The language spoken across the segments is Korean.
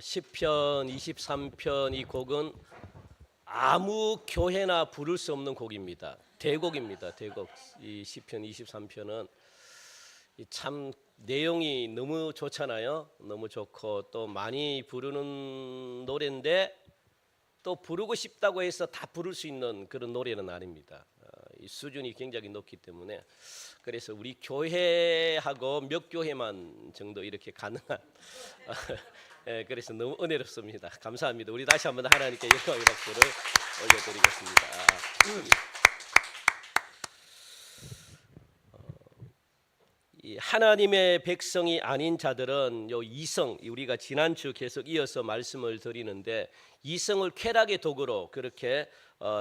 시편 23편 이 곡은 아무 교회나 부를 수 없는 곡입니다. 대곡입니다. 대곡. 이 시편 23편은 참 내용이 너무 좋잖아요. 너무 좋고 또 많이 부르는 노래인데 또 부르고 싶다고 해서 다 부를 수 있는 그런 노래는 아닙니다. 이 수준이 굉장히 높기 때문에 그래서 우리 교회하고 몇 교회만 정도 이렇게 가능한 예, 그래서 너무 은혜롭습니다. 감사합니다. 우리 다시 한번 하나님께 영광의 박수를 올려드리겠습니다. 이 하나님의 백성이 아닌 자들은 요 이성, 우리가 지난주 계속 이어서 말씀을 드리는데 이성을 쾌락의 도구로 그렇게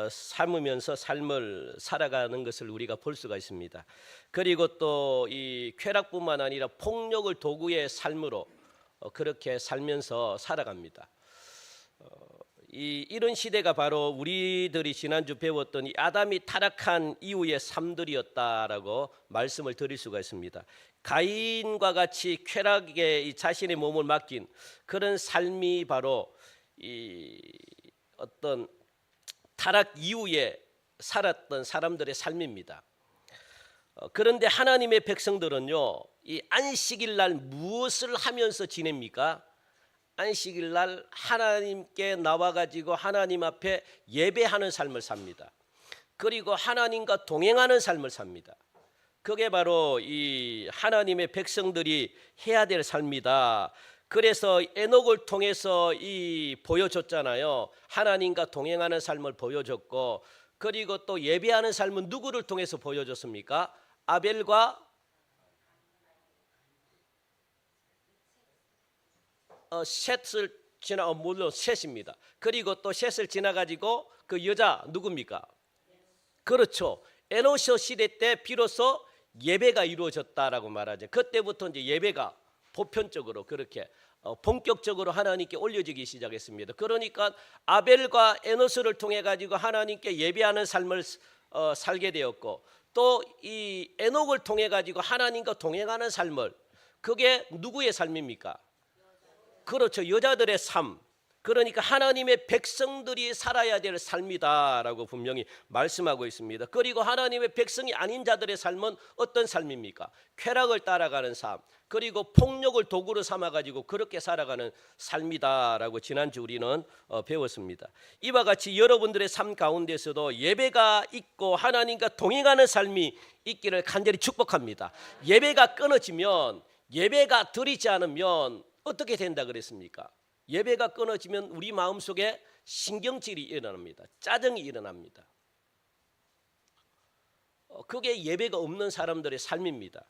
삼으면서 삶을 살아가는 것을 우리가 볼 수가 있습니다. 그리고 또 이 쾌락뿐만 아니라 폭력을 도구의 삶으로 그렇게 살면서 살아갑니다. 이런 시대가 바로 우리들이 지난주 배웠던 이 아담이 타락한 이후의 삶들이었다라고 말씀을 드릴 수가 있습니다. 가인과 같이 쾌락에 이 자신의 몸을 맡긴 그런 삶이 바로 이 어떤 타락 이후에 살았던 사람들의 삶입니다. 그런데 하나님의 백성들은요, 이 안식일 날 무엇을 하면서 지냅니까? 안식일 날 하나님께 나와 가지고 하나님 앞에 예배하는 삶을 삽니다. 그리고 하나님과 동행하는 삶을 삽니다. 그게 바로 이 하나님의 백성들이 해야 될 삶이다. 그래서 에녹을 통해서 이 보여줬잖아요. 하나님과 동행하는 삶을 보여줬고, 그리고 또 예배하는 삶은 누구를 통해서 보여줬습니까? 아벨과 셋을 지나 물론 셋입니다. 그리고 또 셋을 지나 가지고 그 여자 누굽니까? 그렇죠. 에노시 시대 때 비로소 예배가 이루어졌다라고 말하죠. 그때부터 이제 예배가 보편적으로 그렇게 본격적으로 하나님께 올려지기 시작했습니다. 그러니까 아벨과 에노스를 통해 가지고 하나님께 예배하는 삶을 살게 되었고, 또 이 에녹을 통해 가지고 하나님과 동행하는 삶을, 그게 누구의 삶입니까? 그렇죠. 여자들의 삶. 그러니까 하나님의 백성들이 살아야 될 삶이다라고 분명히 말씀하고 있습니다. 그리고 하나님의 백성이 아닌 자들의 삶은 어떤 삶입니까? 쾌락을 따라가는 삶, 그리고 폭력을 도구로 삼아가지고 그렇게 살아가는 삶이다라고 지난주 우리는 배웠습니다. 이와 같이 여러분들의 삶 가운데서도 예배가 있고 하나님과 동행하는 삶이 있기를 간절히 축복합니다. 예배가 끊어지면, 예배가 드리지 않으면 어떻게 된다 그랬습니까? 예배가 끊어지면 우리 마음속에 신경질이 일어납니다. 짜증이 일어납니다. 그게 예배가 없는 사람들의 삶입니다.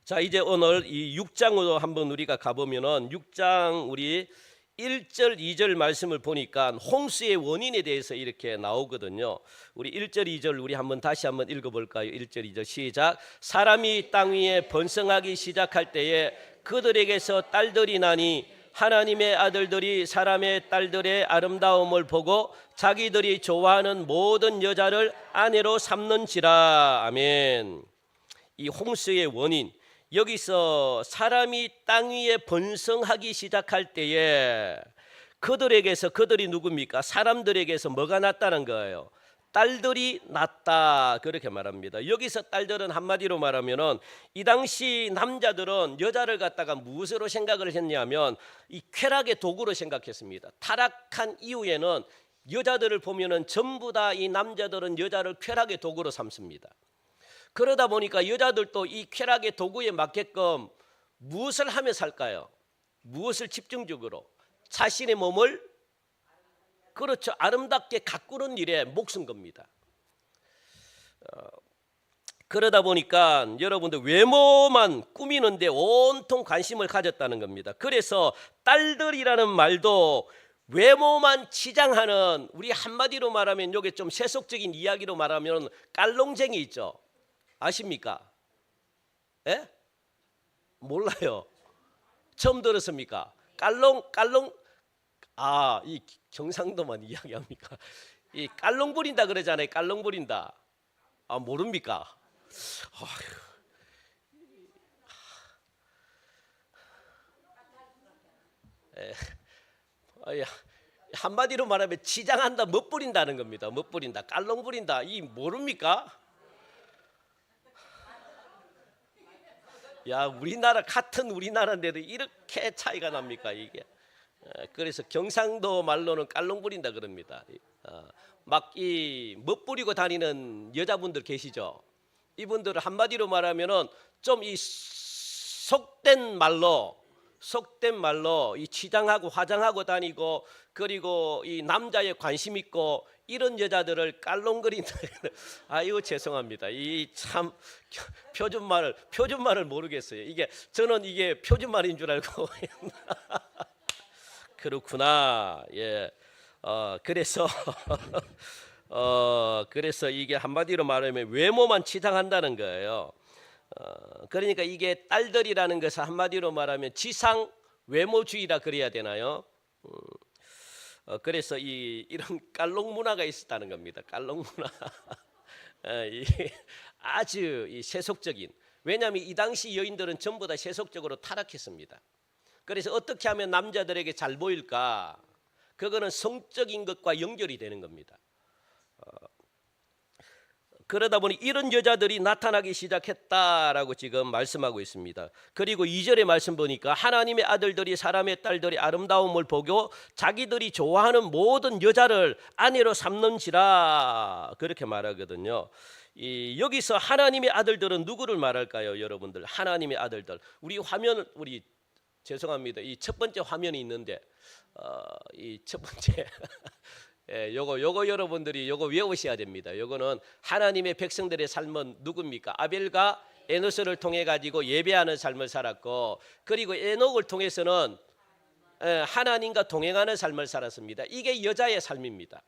자, 이제 오늘 이 6장으로 한번 우리가 가보면은 6장 우리 1절 2절 말씀을 보니까 홍수의 원인에 대해서 이렇게 나오거든요. 우리 1절 2절 우리 한번 다시 한번 읽어볼까요? 1절 2절 시작. 사람이 땅 위에 번성하기 시작할 때에 그들에게서 딸들이 나니 하나님의 아들들이 사람의 딸들의 아름다움을 보고 자기들이 좋아하는 모든 여자를 아내로 삼는지라. 아멘. 이 홍수의 원인, 여기서 사람이 땅 위에 번성하기 시작할 때에 그들에게서, 그들이 누굽니까? 사람들에게서 뭐가 났다는 거예요? 딸들이 났다, 그렇게 말합니다. 여기서 딸들은 한마디로 말하면은 이 당시 남자들은 여자를 갖다가 무엇으로 생각을 했냐면 이 쾌락의 도구로 생각했습니다. 타락한 이후에는 여자들을 보면은 전부 다 이 남자들은 여자를 쾌락의 도구로 삼습니다. 그러다 보니까 여자들도 이 쾌락의 도구에 맞게끔 무엇을 하며 살까요? 무엇을 집중적으로? 자신의 몸을, 그렇죠, 아름답게 가꾸는 일에 목숨 겁니다. 그러다 보니까 여러분들 외모만 꾸미는데 온통 관심을 가졌다는 겁니다. 그래서 딸들이라는 말도 외모만 치장하는, 우리 한마디로 말하면 이게 좀 세속적인 이야기로 말하면 깔롱쟁이 있죠. 아십니까? 예? 몰라요. 처음 들었습니까? 깔롱 이 경상도만 이야기합니까? 이 깔롱 부린다 그러잖아요. 깔롱 부린다. 모릅니까? 야, 한마디로 말하면 치장한다, 멋부린다는 겁니다. 멋부린다, 깔롱 부린다. 이 모릅니까? 야, 우리나라 같은 우리나라인데도 이렇게 차이가 납니까 이게? 그래서 경상도 말로는 깔롱 부린다 그럽니다. 막 이 멋부리고 다니는 여자분들 계시죠? 이분들을 한마디로 말하면은 좀 이 속된 말로 이 치장하고 화장하고 다니고, 그리고 이 남자에 관심 있고 이런 여자들을 깔롱거린다. 아이고 죄송합니다. 이 참 표준말을 모르겠어요. 저는 이게 표준말인 줄 알고. 그렇구나. 예. 그래서 그래서 이게 한마디로 말하면 외모만 치장한다는 거예요. 그러니까 이게 딸들이라는 것은 한마디로 말하면 지상 외모주의라 그래야 되나요? 그래서 이런 깔롱 문화가 있었다는 겁니다. 깔롱 문화. 아주 세속적인. 왜냐하면 이 당시 여인들은 전부 다 세속적으로 타락했습니다. 그래서 어떻게 하면 남자들에게 잘 보일까? 그거는 성적인 것과 연결이 되는 겁니다. 그러다 보니 이런 여자들이 나타나기 시작했다라고 지금 말씀하고 있습니다. 그리고 2절의 말씀 보니까 하나님의 아들들이 사람의 딸들이 아름다움을 보고 자기들이 좋아하는 모든 여자를 아내로 삼는지라 그렇게 말하거든요. 여기서 하나님의 아들들은 누구를 말할까요, 여러분들? 하나님의 아들들. 우리 죄송합니다. 이 첫 번째 화면이 있는데 이 첫 번째 요거 여러분들이 요거 외우셔야 됩니다. 요거는 하나님의 백성들의 삶은 누굽니까? 아벨과 에노스를 통해 가지고 예배하는 삶을 살았고, 그리고 에녹을 통해서는 하나님과 동행하는 삶을 살았습니다. 이게 여자의 삶입니다.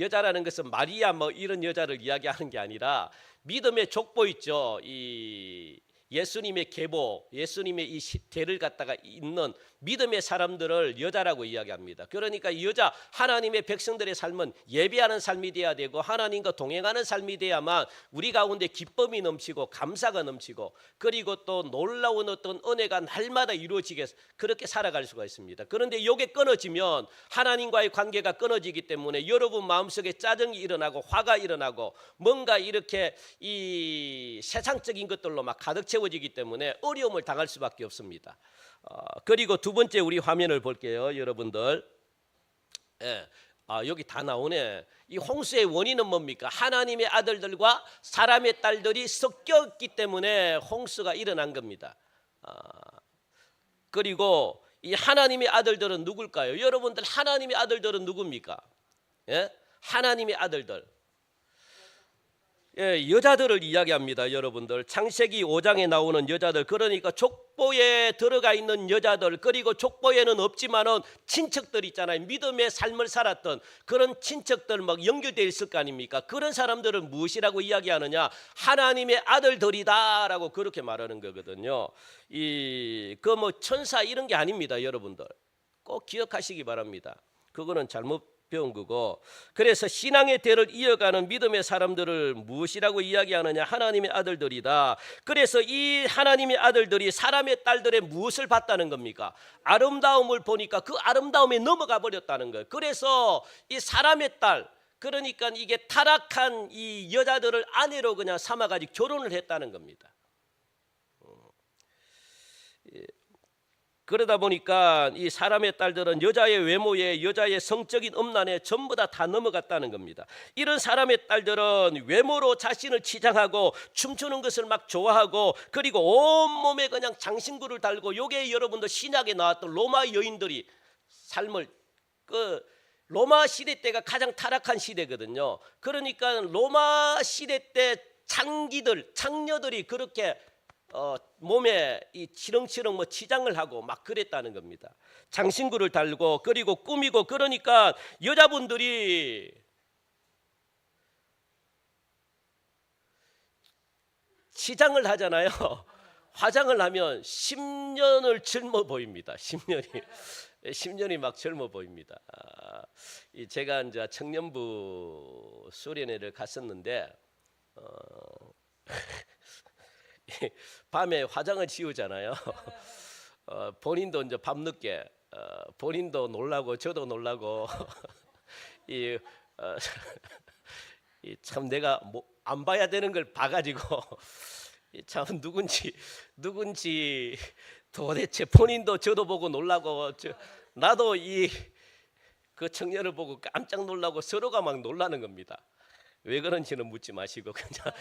여자라는 것은 마리아 뭐 이런 여자를 이야기하는 게 아니라 믿음의 족보 있죠. 이 예수님의 계보, 예수님의 이 대를 갖다가 있는 믿음의 사람들을 여자라고 이야기합니다. 그러니까 여자, 하나님의 백성들의 삶은 예배하는 삶이 돼야 되고 하나님과 동행하는 삶이 돼야만 우리 가운데 기쁨이 넘치고 감사가 넘치고, 그리고 또 놀라운 어떤 은혜가 날마다 이루어지게 그렇게 살아갈 수가 있습니다. 그런데 이게 끊어지면 하나님과의 관계가 끊어지기 때문에 여러분 마음속에 짜증이 일어나고 화가 일어나고 뭔가 이렇게 이 세상적인 것들로 막 가득 채워지기 때문에 어려움을 당할 수밖에 없습니다. 그리고 두 번째 우리 화면을 볼게요, 여러분들. 예. 여기 다 나오네. 이 홍수의 원인은 뭡니까? 하나님의 아들들과 사람의 딸들이 섞였기 때문에 홍수가 일어난 겁니다. 그리고 이 하나님의 아들들은 누굴까요? 여러분들 하나님의 아들들은 누굽니까? 예? 하나님의 아들들. 예, 여자들을 이야기합니다, 여러분들. 창세기 5장에 나오는 여자들, 그러니까 족보에 들어가 있는 여자들, 그리고 족보에는 없지만은 친척들 있잖아요. 믿음의 삶을 살았던 그런 친척들 막 연결되어 있을 거 아닙니까? 그런 사람들을 무엇이라고 이야기하느냐? 하나님의 아들들이다라고 그렇게 말하는 거거든요. 그 뭐 천사 이런 게 아닙니다, 여러분들. 꼭 기억하시기 바랍니다. 그거는 잘못 배운 거고. 그래서 신앙의 대를 이어가는 믿음의 사람들을 무엇이라고 이야기하느냐? 하나님의 아들들이다. 그래서 이 하나님의 아들들이 사람의 딸들의 무엇을 봤다는 겁니까? 아름다움을 보니까 그 아름다움에 넘어가 버렸다는 거예요. 그래서 이 사람의 딸, 그러니까 이게 타락한 이 여자들을 아내로 그냥 삼아가지고 결혼을 했다는 겁니다. 그러다 보니까 이 사람의 딸들은 여자의 외모에, 여자의 성적인 음란에 전부 다 넘어갔다는 겁니다. 이런 사람의 딸들은 외모로 자신을 치장하고 춤추는 것을 막 좋아하고, 그리고 온몸에 그냥 장신구를 달고, 요게 여러분들 신약에 나왔던 로마 여인들이 삶을, 로마 시대 때가 가장 타락한 시대거든요. 그러니까 로마 시대 때 창녀들이 그렇게 몸에 이 치렁치렁 뭐 치장을 하고 막 그랬다는 겁니다. 장신구를 달고, 그리고 꾸미고, 그러니까 여자분들이 치장을 하잖아요. 화장을 하면 10년을 젊어 보입니다. 10년이 막 젊어 보입니다. 제가 이제 청년부 수련회를 갔었는데 밤에 화장을 지우잖아요. 본인도 이제 밤늦게 본인도 놀라고 저도 놀라고 이, 어, 참 내가 뭐 안 봐야 되는 걸 봐가지고 참 누군지 도대체 본인도 저도 보고 놀라고 나도 그 청년을 보고 깜짝 놀라고 서로가 막 놀라는 겁니다. 왜 그런지는 묻지 마시고 그냥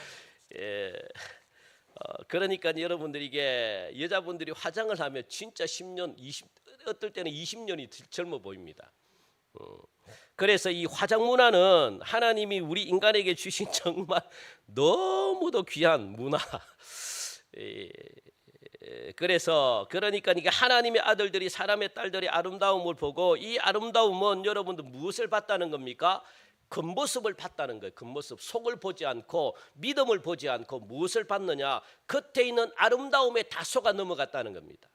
그러니까 여러분들이 이게 여자분들이 화장을 하면 진짜 10년, 20 어떨 때는 20년이 젊어 보입니다. 그래서 이 화장 문화는 하나님이 우리 인간에게 주신 정말 너무도 귀한 문화. 그래서 그러니까 이게 하나님의 아들들이 사람의 딸들의 아름다움을 보고 이 아름다움은 여러분들 무엇을 봤다는 겁니까? 겉모습을 봤다는 거예요. 겉모습, 속을 보지 않고 믿음을 보지 않고 무엇을 봤느냐? 겉에 있는 아름다움에 다 속아 넘어갔다는 겁니다.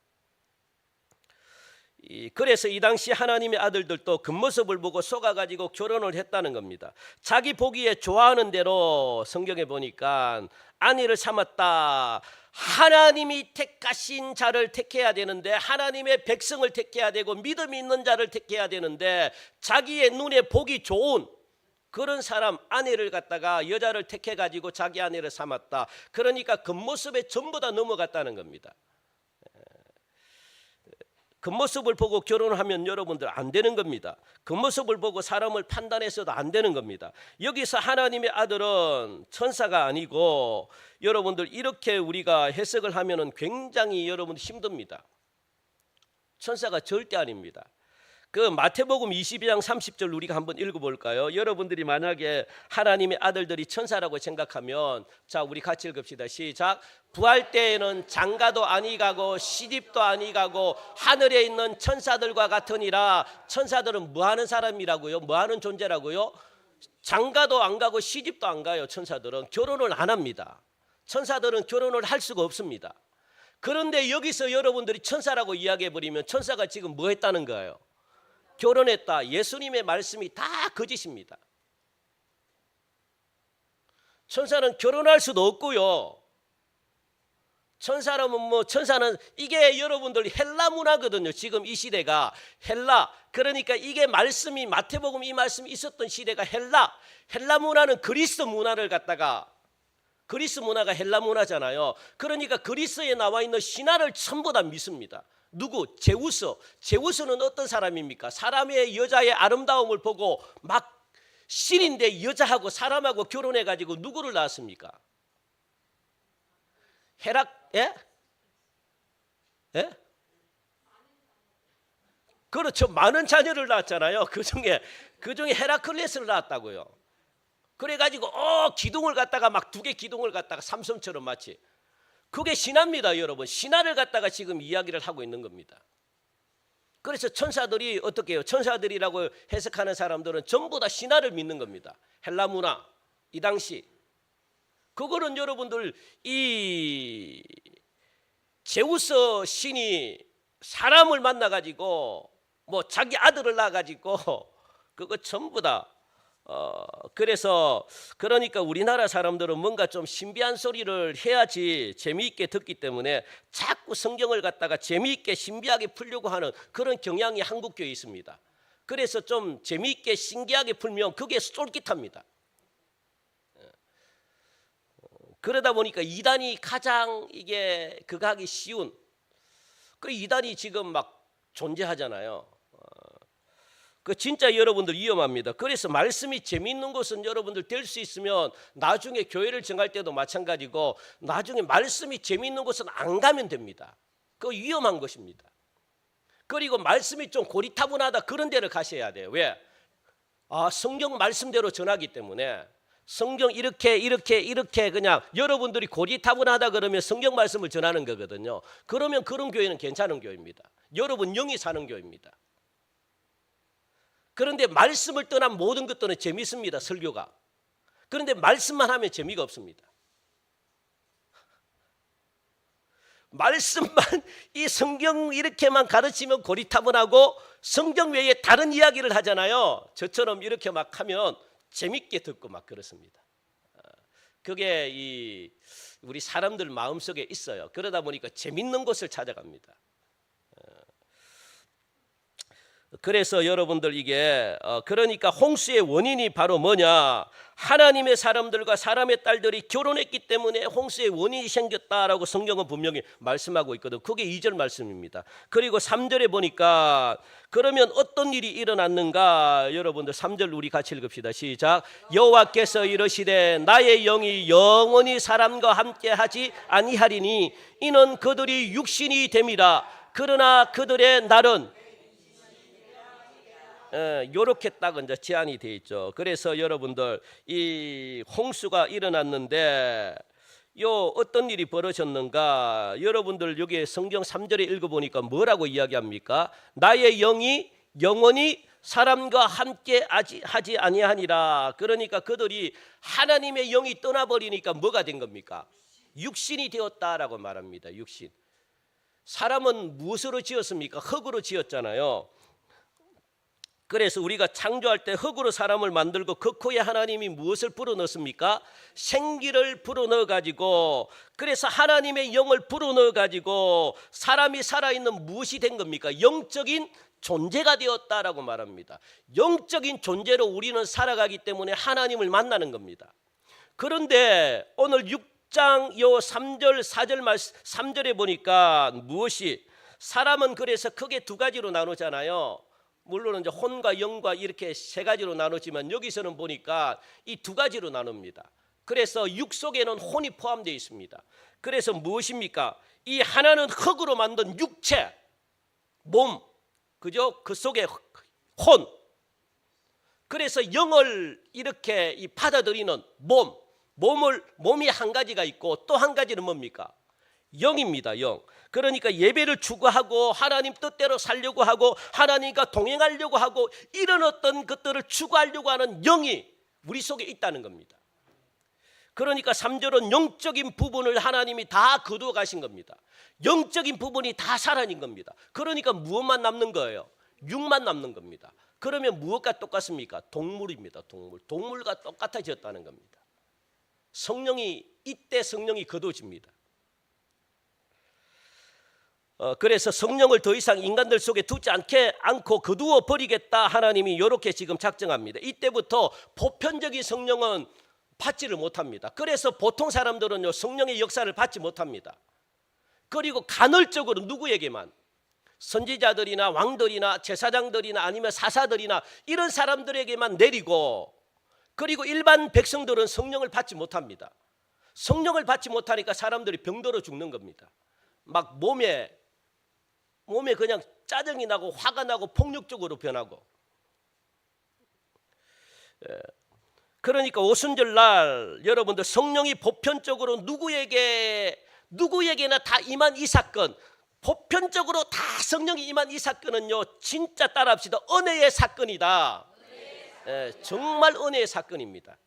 그래서 이 당시 하나님의 아들들도 겉모습을 보고 속아가지고 결혼을 했다는 겁니다. 자기 보기에 좋아하는 대로 성경에 보니까 아내를 삼았다. 하나님이 택하신 자를 택해야 되는데 하나님의 백성을 택해야 되고 믿음이 있는 자를 택해야 되는데 자기의 눈에 보기 좋은 그런 사람 아내를 갖다가 여자를 택해가지고 자기 아내를 삼았다. 그러니까 겉모습에 전부 다 넘어갔다는 겁니다. 겉모습을 보고 결혼하면 여러분들 안 되는 겁니다. 겉모습을 보고 사람을 판단해서도 안 되는 겁니다. 여기서 하나님의 아들은 천사가 아니고 여러분들 이렇게 우리가 해석을 하면은 굉장히 여러분들 힘듭니다. 천사가 절대 아닙니다. 그 마태복음 22장 30절 우리가 한번 읽어볼까요? 여러분들이 만약에 하나님의 아들들이 천사라고 생각하면 자 우리 같이 읽읍시다. 시작. 부활 때에는 장가도 아니 가고 시집도 아니 가고 하늘에 있는 천사들과 같으니라. 천사들은 뭐하는 사람이라고요? 뭐하는 존재라고요? 장가도 안 가고 시집도 안 가요. 천사들은 결혼을 안 합니다. 천사들은 결혼을 할 수가 없습니다. 그런데 여기서 여러분들이 천사라고 이야기해버리면 천사가 지금 뭐 했다는 거예요? 결혼했다. 예수님의 말씀이 다 거짓입니다. 천사는 결혼할 수도 없고요. 천사는 이게 여러분들 헬라 문화거든요. 지금 이 시대가 헬라. 그러니까 이게 말씀이 마태복음 이 말씀이 있었던 시대가 헬라 문화는 그리스 문화를 갖다가 그리스 문화가 헬라 문화잖아요. 그러니까 그리스에 나와 있는 신화를 전부 다 믿습니다. 누구? 제우스. 제우스는 어떤 사람입니까? 사람의 여자의 아름다움을 보고 막 신인데 여자하고 사람하고 결혼해가지고 누구를 낳았습니까? 예? 예? 그렇죠. 많은 자녀를 낳았잖아요. 그 중에 헤라클레스를 낳았다고요. 그래가지고 기둥을 갖다가 막 2개 기둥을 갖다가 삼손처럼 마치 그게 신화입니다, 여러분. 신화를 갖다가 지금 이야기를 하고 있는 겁니다. 그래서 천사들이 어떻게 해요? 천사들이라고 해석하는 사람들은 전부 다 신화를 믿는 겁니다. 헬라 문화 이 당시 그거는 여러분들 이 제우스 신이 사람을 만나가지고 뭐 자기 아들을 낳아가지고 그거 전부 다 그래서 그러니까 우리나라 사람들은 뭔가 좀 신비한 소리를 해야지 재미있게 듣기 때문에 자꾸 성경을 갖다가 재미있게 신비하게 풀려고 하는 그런 경향이 한국교회에 있습니다. 그래서 좀 재미있게 신기하게 풀면 그게 쫄깃합니다. 그러다 보니까 이단이 가장 이게 그거 하기 쉬운 그 이단이 지금 막 존재하잖아요. 그 진짜 여러분들 위험합니다. 그래서 말씀이 재미있는 것은 여러분들 될 수 있으면 나중에 교회를 정할 때도 마찬가지고 나중에 말씀이 재미있는 것은 안 가면 됩니다. 그거 위험한 것입니다. 그리고 말씀이 좀 고리타분하다 그런 데를 가셔야 돼요. 왜? 성경 말씀대로 전하기 때문에 성경 이렇게 그냥 여러분들이 고리타분하다 그러면 성경 말씀을 전하는 거거든요. 그러면 그런 교회는 괜찮은 교회입니다. 여러분 영이 사는 교회입니다. 그런데 말씀을 떠난 모든 것들은 재미있습니다. 설교가. 그런데 말씀만 하면 재미가 없습니다. 말씀만 이 성경 이렇게만 가르치면 고리타분하고 성경 외에 다른 이야기를 하잖아요. 저처럼 이렇게 막 하면 재밌게 듣고 막 그렇습니다. 그게 우리 사람들 마음속에 있어요. 그러다 보니까 재밌는 곳을 찾아갑니다. 그래서 여러분들 이게 그러니까 홍수의 원인이 바로 뭐냐? 하나님의 사람들과 사람의 딸들이 결혼했기 때문에 홍수의 원인이 생겼다라고 성경은 분명히 말씀하고 있거든. 그게 2절 말씀입니다. 그리고 3절에 보니까 그러면 어떤 일이 일어났는가? 여러분들 3절 우리 같이 읽읍시다. 시작. 여호와께서 이르시되 나의 영이 영원히 사람과 함께 하지 아니하리니 이는 그들이 육신이 됨이라. 그러나 그들의 날은 요렇게 딱 이제 제한이 돼 있죠. 그래서 여러분들 이 홍수가 일어났는데 요 어떤 일이 벌어졌는가? 여러분들 여기 성경 3절에 읽어보니까 뭐라고 이야기합니까? 나의 영이 영원히 사람과 함께 하지 아니하니라. 그러니까 그들이 하나님의 영이 떠나버리니까 뭐가 된 겁니까? 육신이 되었다라고 말합니다. 육신. 사람은 무엇으로 지었습니까? 흙으로 지었잖아요. 그래서 우리가 창조할 때 흙으로 사람을 만들고 그 코에 하나님이 무엇을 불어넣습니까? 생기를 불어넣어 가지고, 그래서 하나님의 영을 불어넣어 가지고 사람이 살아있는 무엇이 된 겁니까? 영적인 존재가 되었다라고 말합니다. 영적인 존재로 우리는 살아가기 때문에 하나님을 만나는 겁니다. 그런데 오늘 6장 요 3절 4절 말씀 3절에 보니까 무엇이, 사람은 그래서 크게 두 가지로 나누잖아요. 물론 이제 혼과 영과 이렇게 세 가지로 나누지만 여기서는 보니까 이 두 가지로 나눕니다. 그래서 육 속에는 혼이 포함되어 있습니다. 그래서 무엇입니까? 이 하나는 흙으로 만든 육체, 몸, 그죠? 그 속에 혼. 그래서 영을 이렇게 받아들이는 몸이 한 가지가 있고 또 한 가지는 뭡니까? 영입니다. 영. 그러니까 예배를 추구하고 하나님 뜻대로 살려고 하고 하나님과 동행하려고 하고 이런 어떤 것들을 추구하려고 하는 영이 우리 속에 있다는 겁니다. 그러니까 3절은 영적인 부분을 하나님이 다 거두어 가신 겁니다. 영적인 부분이 다 살아진 겁니다. 그러니까 무엇만 남는 거예요? 육만 남는 겁니다. 그러면 무엇과 똑같습니까? 동물입니다. 동물과 똑같아졌다는 겁니다. 이때 성령이 거두어집니다. 그래서 성령을 더 이상 인간들 속에 두지 않고 거두어 버리겠다, 하나님이 이렇게 지금 작정합니다. 이때부터 보편적인 성령은 받지를 못합니다. 그래서 보통 사람들은요 성령의 역사를 받지 못합니다. 그리고 간헐적으로 누구에게만, 선지자들이나 왕들이나 제사장들이나 아니면 사사들이나 이런 사람들에게만 내리고, 그리고 일반 백성들은 성령을 받지 못합니다. 성령을 받지 못하니까 사람들이 병들어 죽는 겁니다. 막 몸에 그냥 짜증이 나고 화가 나고 폭력적으로 변하고. 그러니까 오순절날 여러분들 성령이 보편적으로 누구에게나 다 임한 이 사건, 보편적으로 다 성령이 임한 이 사건은요 진짜 따라합시다. 은혜의 사건이다. 정말 은혜의 사건입니다.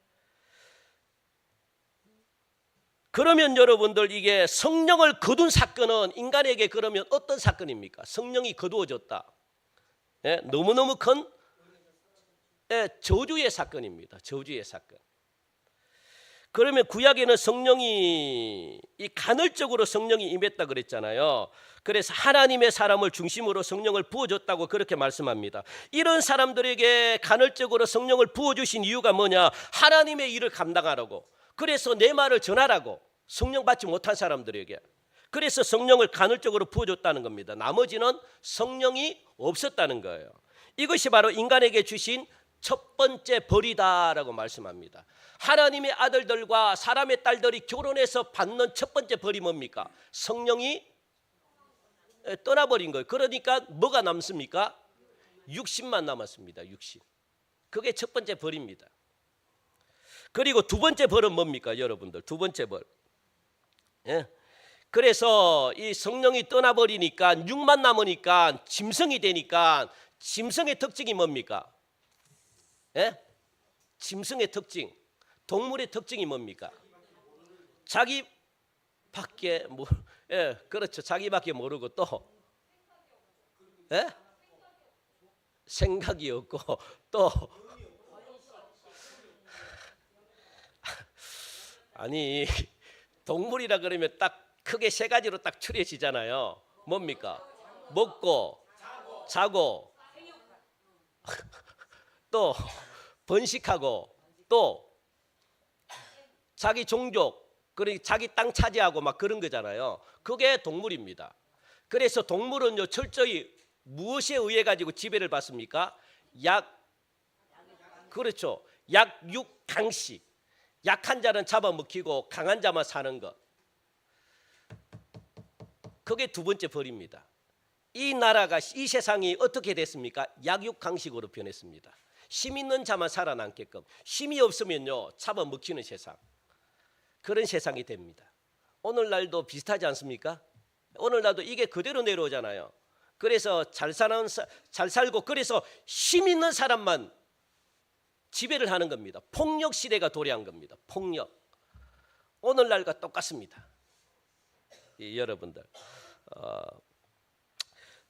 그러면 여러분들 이게 성령을 거둔 사건은 인간에게 그러면 어떤 사건입니까? 성령이 거두어졌다. 너무너무 큰 저주의 사건입니다. 저주의 사건. 그러면 구약에는 성령이 간헐적으로 성령이 임했다 그랬잖아요. 그래서 하나님의 사람을 중심으로 성령을 부어줬다고 그렇게 말씀합니다. 이런 사람들에게 간헐적으로 성령을 부어주신 이유가 뭐냐? 하나님의 일을 감당하라고. 그래서 내 말을 전하라고, 성령 받지 못한 사람들에게. 그래서 성령을 간헐적으로 부어줬다는 겁니다. 나머지는 성령이 없었다는 거예요. 이것이 바로 인간에게 주신 첫 번째 벌이다라고 말씀합니다. 하나님의 아들들과 사람의 딸들이 결혼해서 받는 첫 번째 벌이 뭡니까? 성령이 떠나버린 거예요. 그러니까 뭐가 남습니까? 육신만 남았습니다. 육신. 그게 첫 번째 벌입니다. 그리고 두 번째 벌은 뭡니까? 여러분들 두 번째 벌. 그래서 이 성령이 떠나버리니까 육만 남으니까 짐승이 되니까 짐승의 특징이 뭡니까? 짐승의 특징, 동물의 특징이 뭡니까? 자기밖에 그렇죠. 자기밖에 모르고 또 생각이 없고 또 아니 동물이라 그러면 딱 크게 세 가지로 딱 추려지잖아요. 뭡니까? 먹고 자고 또 번식하고 또 자기 종족, 그러니까 자기 땅 차지하고 막 그런 거잖아요. 그게 동물입니다. 그래서 동물은요 철저히 무엇에 의해 가지고 지배를 받습니까? 그렇죠. 약육강식. 약한 자는 잡아먹히고 강한 자만 사는 것. 그게 두 번째 벌입니다. 이 나라가 이 세상이 어떻게 됐습니까? 약육강식으로 변했습니다. 힘 있는 자만 살아남게끔. 힘이 없으면요 잡아먹히는 세상. 그런 세상이 됩니다. 오늘날도 비슷하지 않습니까? 오늘날도 이게 그대로 내려오잖아요. 그래서 잘 살고 그래서 힘 있는 사람만 지배를 하는 겁니다. 폭력 시대가 도래한 겁니다. 폭력. 오늘날과 똑같습니다. 여러분들.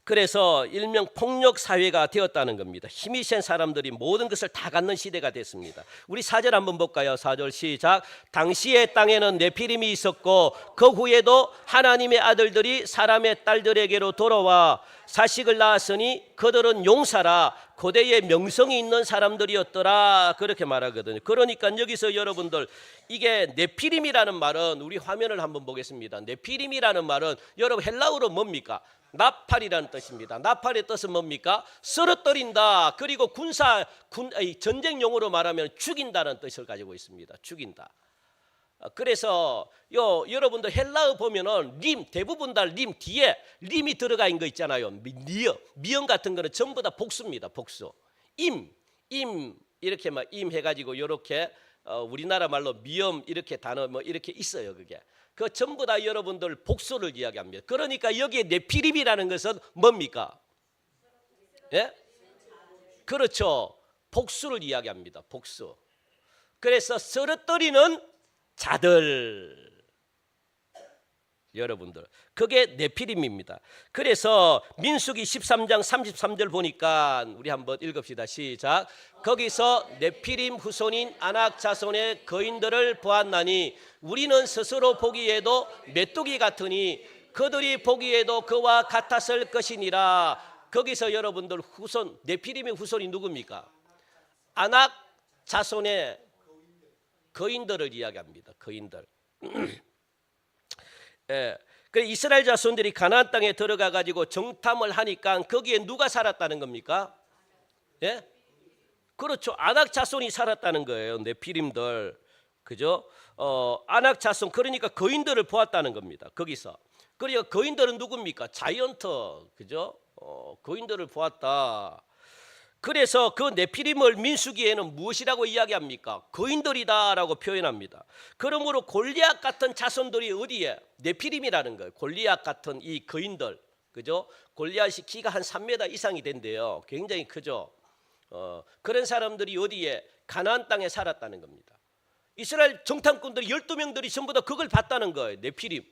그래서 일명 폭력 사회가 되었다는 겁니다. 힘이 센 사람들이 모든 것을 다 갖는 시대가 됐습니다. 우리 4절 한번 볼까요? 4절 시작. 당시의 땅에는 네피림이 있었고 그 후에도 하나님의 아들들이 사람의 딸들에게로 돌아와 자식을 낳았으니 그들은 용사라 고대에 명성이 있는 사람들이었더라. 그렇게 말하거든요. 그러니까 여기서 여러분들 이게 네피림이라는 말은 우리 화면을 한번 보겠습니다. 네피림이라는 말은 여러분 헬라어로 뭡니까? 나팔이라는 뜻입니다. 나팔의 뜻은 뭡니까? 쓰러뜨린다. 그리고 전쟁용어로 말하면 죽인다는 뜻을 가지고 있습니다. 죽인다. 그래서 여러분들 헬라어 보면은 대부분 다 뒤에 림이 들어가 있는 거 있잖아요. 미음 같은 거는 전부 다 복수입니다. 복수. 임 이렇게 막 임 해가지고 이렇게 우리나라 말로 미음 이렇게 단어 뭐 이렇게 있어요. 그게. 그 전부 다 여러분들 복수를 이야기합니다. 그러니까 여기에 네피림이라는 것은 뭡니까? 예? 그렇죠. 복수를 이야기합니다. 복수. 그래서 쓰러뜨리는 자들. 여러분들 그게 네피림입니다. 그래서 민수기 13장 33절 보니까 우리 한번 읽읍시다. 시작. 거기서 네피림 후손인 아낙 자손의 거인들을 보았나니 우리는 스스로 보기에도 메뚜기 같으니 그들이 보기에도 그와 같았을 것이니라. 거기서 여러분들 후손 네피림의 후손이 누굽니까? 아낙 자손의 거인들을 이야기합니다. 거인들. 예. 그래 이스라엘 자손들이 가나안 땅에 들어가 가지고 정탐을 하니까 거기에 누가 살았다는 겁니까? 예? 그렇죠. 아낙 자손이 살았다는 거예요. 네피림들. 그죠? 아낙 자손 그러니까 거인들을 보았다는 겁니다. 거기서. 그러니까 거인들은 누굽니까? 자이언트. 그죠? 거인들을 보았다. 그래서 그 네피림을 민수기에는 무엇이라고 이야기합니까? 거인들이다라고 표현합니다. 그러므로 골리앗 같은 자손들이 어디에? 네피림이라는 거예요. 골리앗 같은 이 거인들, 그죠? 골리앗이 키가 한 3m 이상이 된대요. 굉장히 크죠. 그런 사람들이 어디에? 가나안 땅에 살았다는 겁니다. 이스라엘 정탐꾼들이 12명들이 전부 다 그걸 봤다는 거예요. 네피림,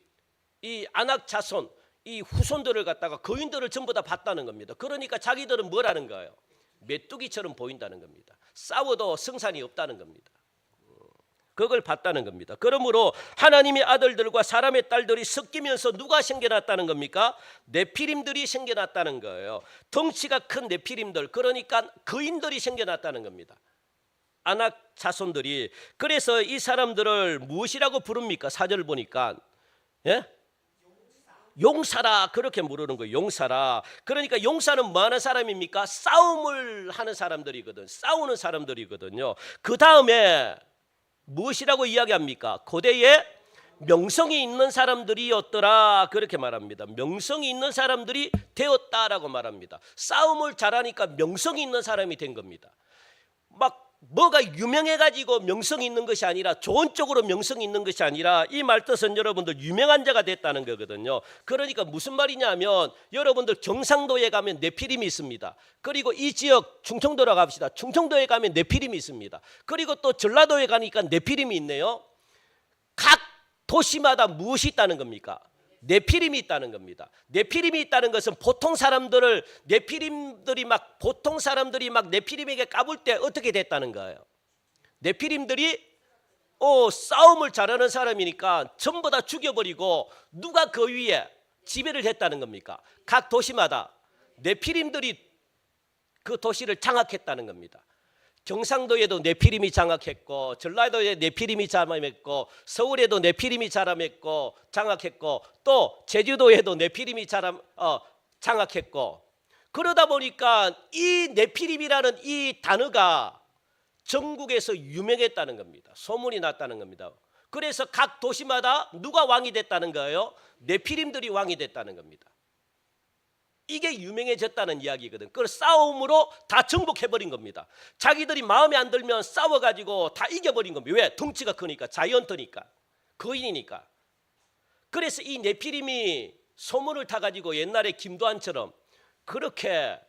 이 아낙 자손, 이 후손들을 갖다가 거인들을 전부 다 봤다는 겁니다. 그러니까 자기들은 뭐라는 거예요? 메뚜기처럼 보인다는 겁니다. 싸워도 승산이 없다는 겁니다. 그걸 봤다는 겁니다. 그러므로 하나님의 아들들과 사람의 딸들이 섞이면서 누가 생겨났다는 겁니까? 네피림들이 생겨났다는 거예요. 덩치가 큰 네피림들, 그러니까 거인들이 생겨났다는 겁니다. 아낙 자손들이. 그래서 이 사람들을 무엇이라고 부릅니까? 4절 보니까 예? 용사라 그렇게 부르는 거예요. 용사라. 그러니까 용사는 뭐 하는 사람입니까? 싸움을 하는 사람들이거든. 싸우는 사람들이거든요. 그 다음에 무엇이라고 이야기합니까? 고대에 명성이 있는 사람들이었더라 그렇게 말합니다. 명성이 있는 사람들이 되었다라고 말합니다. 싸움을 잘하니까 명성이 있는 사람이 된 겁니다. 막 뭐가 유명해가지고 명성이 있는 것이 아니라 좋은 쪽으로 명성이 있는 것이 아니라 이 말뜻은 여러분들 유명한 자가 됐다는 거거든요. 그러니까 무슨 말이냐면 여러분들 경상도에 가면 네피림이 있습니다. 그리고 이 지역 충청도로 갑시다. 충청도에 가면 네피림이 있습니다. 그리고 또 전라도에 가니까 네피림이 있네요. 각 도시마다 무엇이 있다는 겁니까? 네피림이 있다는 겁니다. 네피림이 있다는 것은 보통 사람들이 막 네피림에게 까불 때 어떻게 됐다는 거예요? 네피림들이 싸움을 잘하는 사람이니까 전부 다 죽여버리고 누가 그 위에 지배를 했다는 겁니까? 각 도시마다 네피림들이 그 도시를 장악했다는 겁니다. 경상도에도 네피림이 장악했고, 전라도에 네피림이 장악했고, 서울에도 네피림이 장악했고, 또 제주도에도 네피림이 장악했고, 그러다 보니까 이 네피림이라는 이 단어가 전국에서 유명했다는 겁니다. 소문이 났다는 겁니다. 그래서 각 도시마다 누가 왕이 됐다는 거예요? 네피림들이 왕이 됐다는 겁니다. 이게 유명해졌다는 이야기거든. 그걸 싸움으로 다 정복해버린 겁니다. 자기들이 마음에 안 들면 싸워가지고 다 이겨버린 겁니다. 왜? 덩치가 크니까, 자이언트니까, 거인이니까. 그래서 이 네피림이 소문을 타가지고 옛날에 김도한처럼 그렇게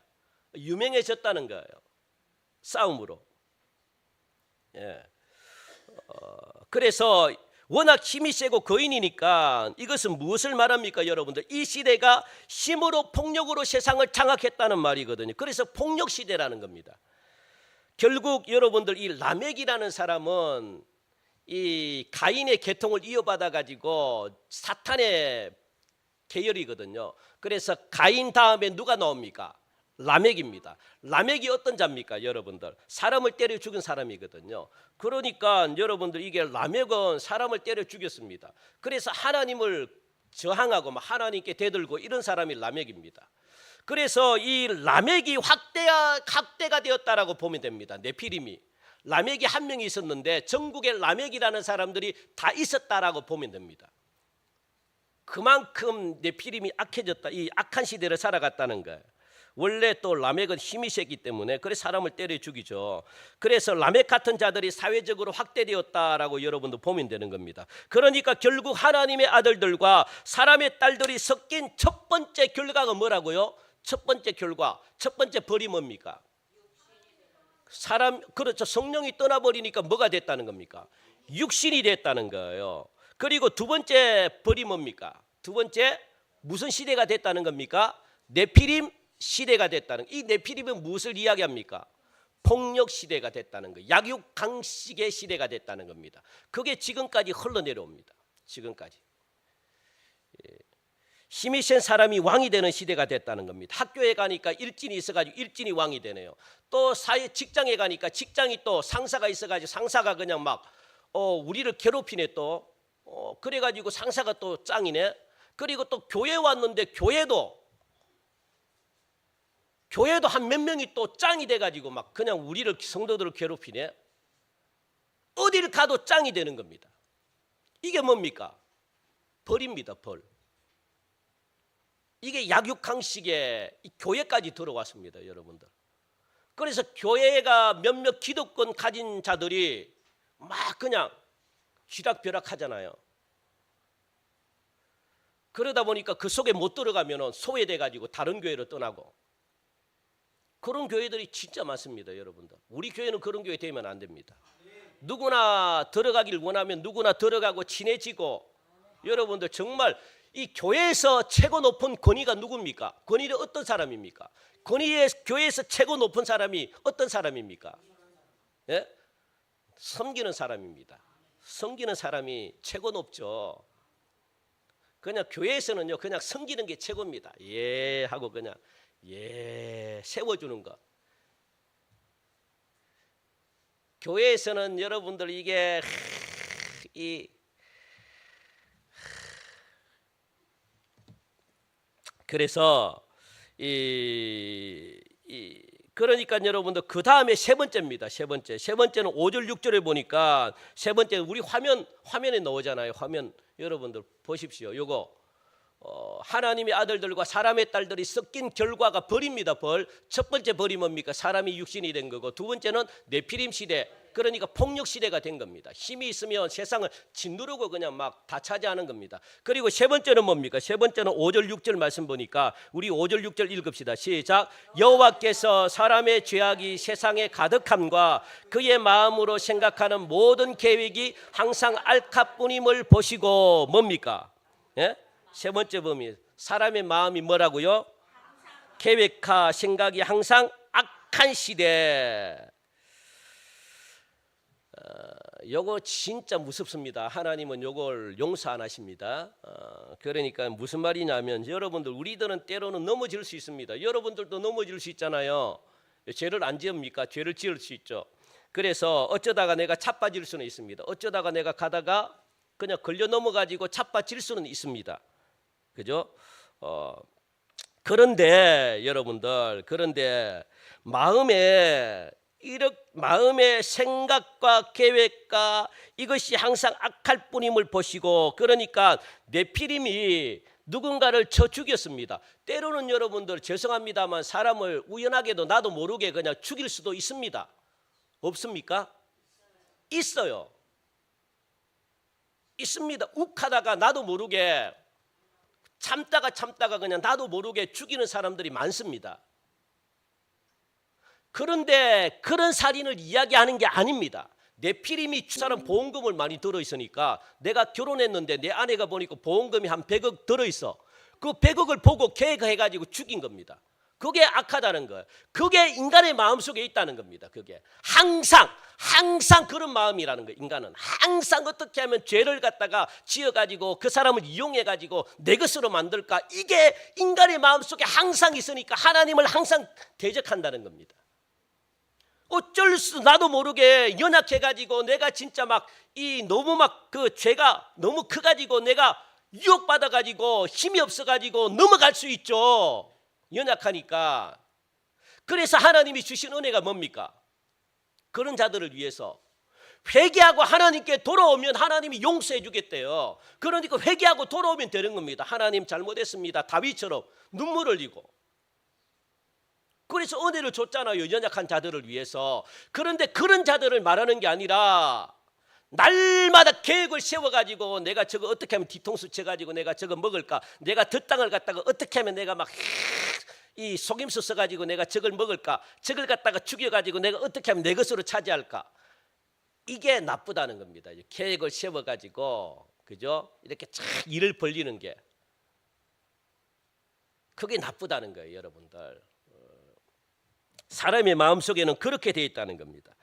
유명해졌다는 거예요. 싸움으로. 예. 그래서 워낙 힘이 세고 거인이니까 이것은 무엇을 말합니까, 여러분들? 이 시대가 힘으로 폭력으로 세상을 장악했다는 말이거든요. 그래서 폭력 시대라는 겁니다. 결국 여러분들 이 라멕이라는 사람은 이 가인의 계통을 이어받아 가지고 사탄의 계열이거든요. 그래서 가인 다음에 누가 나옵니까? 라멕입니다. 라멕이 어떤 자입니까, 여러분들? 사람을 때려 죽은 사람이거든요. 그러니까 여러분들 이게 라멕은 사람을 때려 죽였습니다. 그래서 하나님을 저항하고 하나님께 대들고 이런 사람이 라멕입니다. 그래서 이 라멕이 확대가 되었다라고 보면 됩니다. 네피림이. 라멕이 한 명이 있었는데 전국에 라멕이라는 사람들이 다 있었다라고 보면 됩니다. 그만큼 네피림이 악해졌다. 이 악한 시대를 살아갔다는 거예요. 원래 또 라멕은 힘이 세기 때문에 그래서 사람을 때려 죽이죠. 그래서 라멕 같은 자들이 사회적으로 확대되었다라고 여러분도 보면 되는 겁니다. 그러니까 결국 하나님의 아들들과 사람의 딸들이 섞인 첫 번째 결과가 뭐라고요? 첫 번째 결과, 첫 번째 벌이 뭡니까? 그렇죠. 성령이 떠나버리니까 뭐가 됐다는 겁니까? 육신이 됐다는 거예요. 그리고 두 번째 벌이 뭡니까? 두 번째 무슨 시대가 됐다는 겁니까? 네피림 시대가 됐다는, 이 네피림은 무엇을 이야기합니까? 폭력 시대가 됐다는 거, 약육강식의 시대가 됐다는 겁니다. 그게 지금까지 흘러내려옵니다. 지금까지 힘이 센 사람이 왕이 되는 시대가 됐다는 겁니다. 학교에 가니까 일진이 있어가지고 일진이 왕이 되네요. 또 직장에 가니까 직장이 또 상사가 있어가지고 상사가 그냥 막 우리를 괴롭히네 또. 그래가지고 상사가 또 짱이네. 그리고 또 교회 왔는데 교회도 한 몇 명이 또 짱이 돼가지고 막 그냥 우리를 성도들을 괴롭히네. 어디를 가도 짱이 되는 겁니다. 이게 뭡니까? 벌입니다. 벌. 이게 약육강식의 교회까지 들어왔습니다, 여러분들. 그래서 교회가 몇몇 기득권 가진 자들이 막 그냥 쥐락벼락 하잖아요. 그러다 보니까 그 속에 못 들어가면 소외돼 가지고 다른 교회로 떠나고, 그런 교회들이 진짜 많습니다, 여러분들. 우리 교회는 그런 교회 되면 안 됩니다. 누구나 들어가길 원하면 누구나 들어가고 친해지고, 여러분들 정말 이 교회에서 최고 높은 권위가 누굽니까? 권위는 어떤 사람입니까? 권위의 교회에서 최고 높은 사람이 어떤 사람입니까? 예? 섬기는 사람입니다. 섬기는 사람이 최고 높죠. 그냥 교회에서는요, 그냥 섬기는 게 최고입니다. 예 하고 그냥 예 세워주는 것. 교회에서는 여러분들 이게 그래서 그러니까 여러분들 그 다음에 세 번째입니다. 세 번째는 5절 6절에 보니까 세 번째 우리 화면에 나오잖아요. 화면 여러분들 보십시오. 요거 하나님의 아들들과 사람의 딸들이 섞인 결과가 벌입니다. 벌. 첫 번째 벌이 뭡니까? 사람이 육신이 된 거고, 두 번째는 네피림 시대, 그러니까 폭력 시대가 된 겁니다. 힘이 있으면 세상을 짓누르고 그냥 막 다 차지하는 겁니다. 그리고 세 번째는 뭡니까? 세 번째는 5절 6절 말씀 보니까 우리 5절 6절 읽읍시다. 시작. 여호와께서 사람의 죄악이 세상에 가득함과 그의 마음으로 생각하는 모든 계획이 항상 악함뿐임을 보시고, 뭡니까? 예? 세 번째 범위, 사람의 마음이 뭐라고요? 계획과 생각이 항상 악한 시대. 요거 진짜 무섭습니다. 하나님은 요걸 용서 안 하십니다. 그러니까 무슨 말이냐면, 여러분들 우리들은 때로는 넘어질 수 있습니다. 여러분들도 넘어질 수 있잖아요. 죄를 안 지읍니까? 죄를 지을 수 있죠. 그래서 어쩌다가 내가 차빠질 수는 있습니다. 어쩌다가 내가 가다가 그냥 걸려 넘어가지고 차빠질 수는 있습니다. 그죠? 그런데 여러분들, 그런데 마음의 생각과 계획과 이것이 항상 악할 뿐임을 보시고, 그러니까 네피림이 누군가를 쳐 죽였습니다. 때로는 여러분들 죄송합니다만 사람을 우연하게도 나도 모르게 그냥 죽일 수도 있습니다. 없습니까? 있어요. 있습니다. 욱하다가 나도 모르게 참다가 그냥 나도 모르게 죽이는 사람들이 많습니다. 그런데 그런 살인을 이야기하는 게 아닙니다. 네피림이 사람 보험금을 많이 들어있으니까 내가 결혼했는데 내 아내가 보니까 보험금이 한 100억 들어있어. 그 100억을 보고 계획해가지고 죽인 겁니다. 그게 악하다는 거예요. 그게 인간의 마음속에 있다는 겁니다. 그게 항상 그런 마음이라는 거예요. 인간은 항상 어떻게 하면 죄를 갖다가 지어가지고 그 사람을 이용해가지고 내 것으로 만들까, 이게 인간의 마음속에 항상 있으니까 하나님을 항상 대적한다는 겁니다. 어쩔 수 나도 모르게 연약해가지고 내가 진짜 너무 그 죄가 너무 커가지고 내가 유혹받아가지고 힘이 없어가지고 넘어갈 수 있죠. 연약하니까. 그래서 하나님이 주신 은혜가 뭡니까? 그런 자들을 위해서 회개하고 하나님께 돌아오면 하나님이 용서해 주겠대요. 그러니까 회개하고 돌아오면 되는 겁니다. 하나님 잘못했습니다. 다윗처럼 눈물 흘리고. 그래서 은혜를 줬잖아요. 연약한 자들을 위해서. 그런데 그런 자들을 말하는 게 아니라 날마다 계획을 세워가지고 내가 저거 어떻게 하면 뒤통수 쳐가지고 내가 저거 먹을까, 내가 저 땅을 갖다가 어떻게 하면 내가 이 속임수 써가지고 내가 저걸 먹을까, 저걸 갖다가 죽여가지고 내가 어떻게 하면 내 것으로 차지할까. 이게 나쁘다는 겁니다. 계획을 세워가지고, 그죠? 이렇게 쫙 일을 벌리는 게, 그게 나쁘다는 거예요. 여러분들, 사람의 마음속에는 그렇게 되어 있다는 겁니다.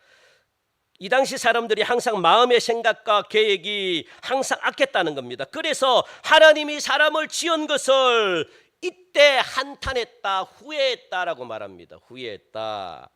이 당시 사람들이 항상 마음의 생각과 계획이 항상 악했다는 겁니다. 그래서 하나님이 사람을 지은 것을 이때 한탄했다, 후회했다라고 말합니다. 후회했다.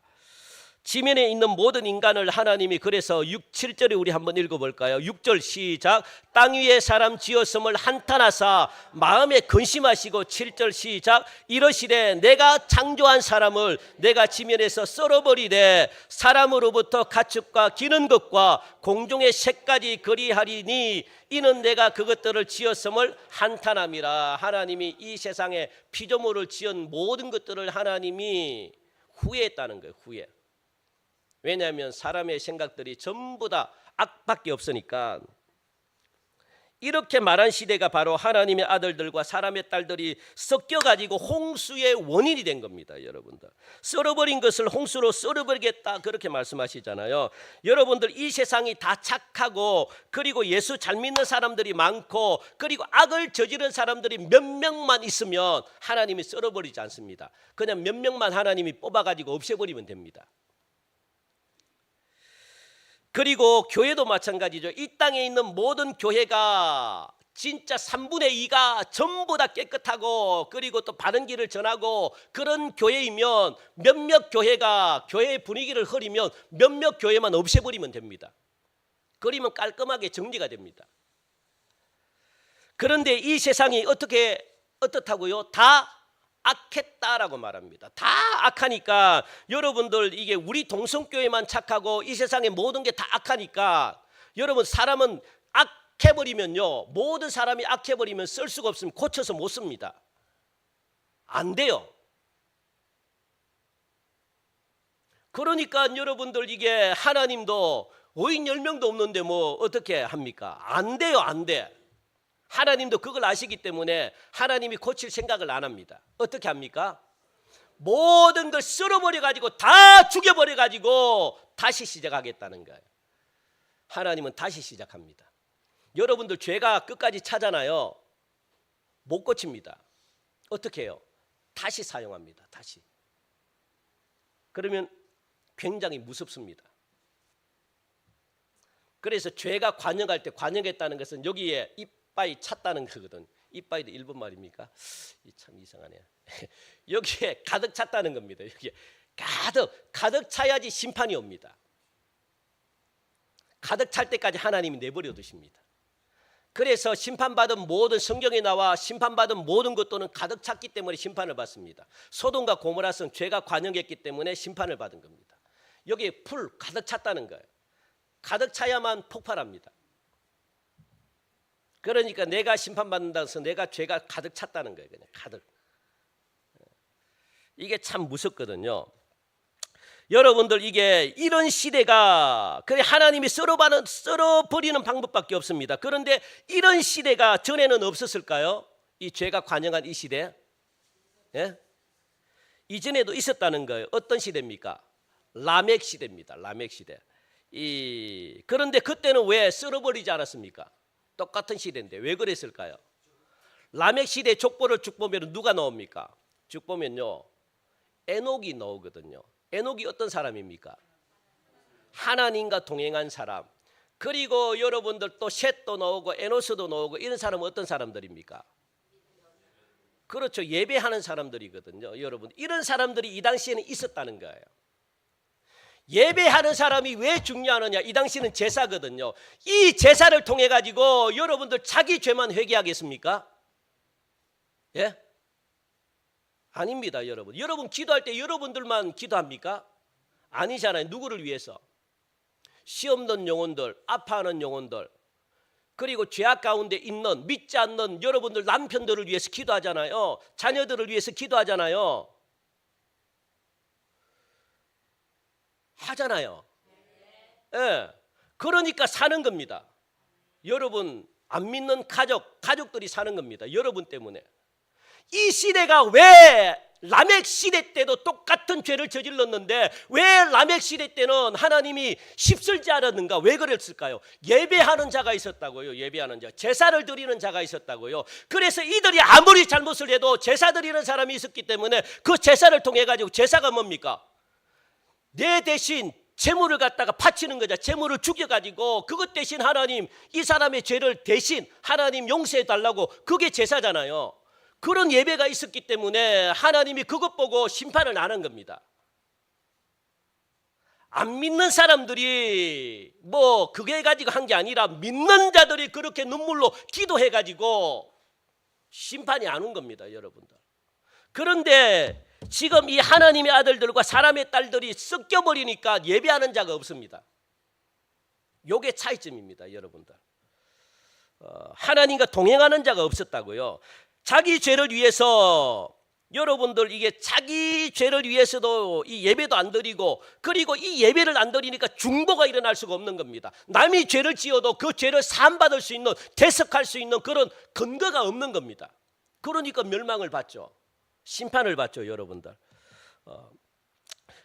지면에 있는 모든 인간을 하나님이, 그래서 7절에 우리 한번 읽어볼까요? 6절 시작. 땅 위에 사람 지었음을 한탄하사 마음에 근심하시고, 7절 시작. 이러시되 내가 창조한 사람을 내가 지면에서 썰어버리되 사람으로부터 가축과 기는 것과 공중의 새까지 그리하리니 이는 내가 그것들을 지었음을 한탄함이라. 하나님이 이 세상에 피조물을 지은 모든 것들을 하나님이 후회했다는 거예요. 후회. 왜냐하면 사람의 생각들이 전부 다 악밖에 없으니까. 이렇게 말한 시대가 바로 하나님의 아들들과 사람의 딸들이 섞여가지고 홍수의 원인이 된 겁니다. 여러분들, 썰어버린 것을 홍수로 썰어버리겠다 그렇게 말씀하시잖아요. 여러분들, 이 세상이 다 착하고 그리고 예수 잘 믿는 사람들이 많고 그리고 악을 저지른 사람들이 몇 명만 있으면 하나님이 썰어버리지 않습니다. 그냥 몇 명만 하나님이 뽑아가지고 없애버리면 됩니다. 그리고 교회도 마찬가지죠. 이 땅에 있는 모든 교회가 진짜 3분의 2가 전부 다 깨끗하고 그리고 또 바른 길을 전하고 그런 교회이면 몇몇 교회가 교회의 분위기를 흐리면 몇몇 교회만 없애버리면 됩니다. 그러면 깔끔하게 정리가 됩니다. 그런데 이 세상이 어떻다고요? 다 악했다라고 말합니다. 다 악하니까 여러분들, 이게 우리 동성교회만 착하고 이 세상의 모든 게 다 악하니까, 여러분, 사람은 악해버리면요, 모든 사람이 악해버리면 쓸 수가 없으면 고쳐서 못 씁니다. 안 돼요. 그러니까 여러분들, 이게 하나님도 5인 10명도 없는데 뭐 어떻게 합니까? 안 돼요. 안 돼. 하나님도 그걸 아시기 때문에 하나님이 고칠 생각을 안 합니다. 어떻게 합니까? 모든 걸 썰어버려가지고 다 죽여버려가지고 다시 시작하겠다는 거예요. 하나님은 다시 시작합니다. 여러분들, 죄가 끝까지 차잖아요. 못 고칩니다. 어떻게 해요? 다시 사용합니다. 다시. 그러면 굉장히 무섭습니다. 그래서 죄가 관영할 때, 관영했다는 것은 여기에 이빠이 찼다는 거거든. 이빠이도 일본 말입니까? 참 이상하네. 여기에 가득 찼다는 겁니다. 여기에 가득 차야지 심판이 옵니다. 가득 찰 때까지 하나님이 내버려 두십니다. 그래서 심판받은 모든 성경에 나와 심판받은 모든 것들은 가득 찼기 때문에 심판을 받습니다. 소돔과 고모라성 죄가 관영했기 때문에 심판을 받은 겁니다. 여기에 풀 가득 찼다는 거예요. 가득 차야만 폭발합니다. 그러니까 내가 심판받는다고 해서 내가 죄가 가득 찼다는 거예요. 그냥 가득. 이게 참 무섭거든요. 여러분들 이게 이런 시대가 그래 하나님이 썰어버리는 방법밖에 없습니다. 그런데 이런 시대가 전에는 없었을까요? 이 죄가 관영한 이 시대. 예? 이전에도 있었다는 거예요. 어떤 시대입니까? 라멕 시대입니다. 라멕 시대. 그런데 그때는 왜 썰어버리지 않았습니까? 똑같은 시대인데 왜 그랬을까요? 라멕 시대 족보를 쭉 보면 누가 나옵니까? 쭉 보면요. 에녹이 나오거든요. 에녹이 어떤 사람입니까? 하나님과 동행한 사람. 그리고 여러분들 또 셋도 나오고 에노스도 나오고 이런 사람은 어떤 사람들입니까? 그렇죠. 예배하는 사람들이거든요. 여러분 이런 사람들이 이 당시에는 있었다는 거예요. 예배하는 사람이 왜 중요하느냐? 이 당시는 제사거든요. 이 제사를 통해 가지고 여러분들 자기 죄만 회개하겠습니까? 예? 아닙니다, 여러분. 여러분 기도할 때 여러분들만 기도합니까? 아니잖아요. 누구를 위해서? 시험던 영혼들, 아파하는 영혼들, 그리고 죄악 가운데 있는 믿지 않는 여러분들 남편들을 위해서 기도하잖아요. 자녀들을 위해서 기도하잖아요. 하잖아요. 예. 그러니까 사는 겁니다. 여러분 안 믿는 가족들이 사는 겁니다. 여러분 때문에. 이 시대가 왜 라멕 시대 때도 똑같은 죄를 저질렀는데 왜 라멕 시대 때는 하나님이 휩쓸지 않았는가? 왜 그랬을까요? 예배하는 자가 있었다고요. 예배하는 자, 제사를 드리는 자가 있었다고요. 그래서 이들이 아무리 잘못을 해도 제사 드리는 사람이 있었기 때문에 그 제사를 통해 가지고 제사가 뭡니까? 내 대신 제물을 갖다가 바치는 거죠. 제물을 죽여가지고 그것 대신 하나님 이 사람의 죄를 대신 하나님 용서해 달라고, 그게 제사잖아요. 그런 예배가 있었기 때문에 하나님이 그것 보고 심판을 안 한 겁니다. 안 믿는 사람들이 뭐 그게 가지고 한 게 아니라 믿는 자들이 그렇게 눈물로 기도해 가지고 심판이 안 온 겁니다, 여러분들. 그런데 지금 이 하나님의 아들들과 사람의 딸들이 섞여버리니까 예배하는 자가 없습니다. 요게 차이점입니다, 여러분들. 하나님과 동행하는 자가 없었다고요. 자기 죄를 위해서 여러분들 이게 자기 죄를 위해서도 이 예배도 안 드리고, 그리고 이 예배를 안 드리니까 중보가 일어날 수가 없는 겁니다. 남이 죄를 지어도 그 죄를 사함받을 수 있는, 대속할 수 있는 그런 근거가 없는 겁니다. 그러니까 멸망을 받죠. 심판을 받죠, 여러분들.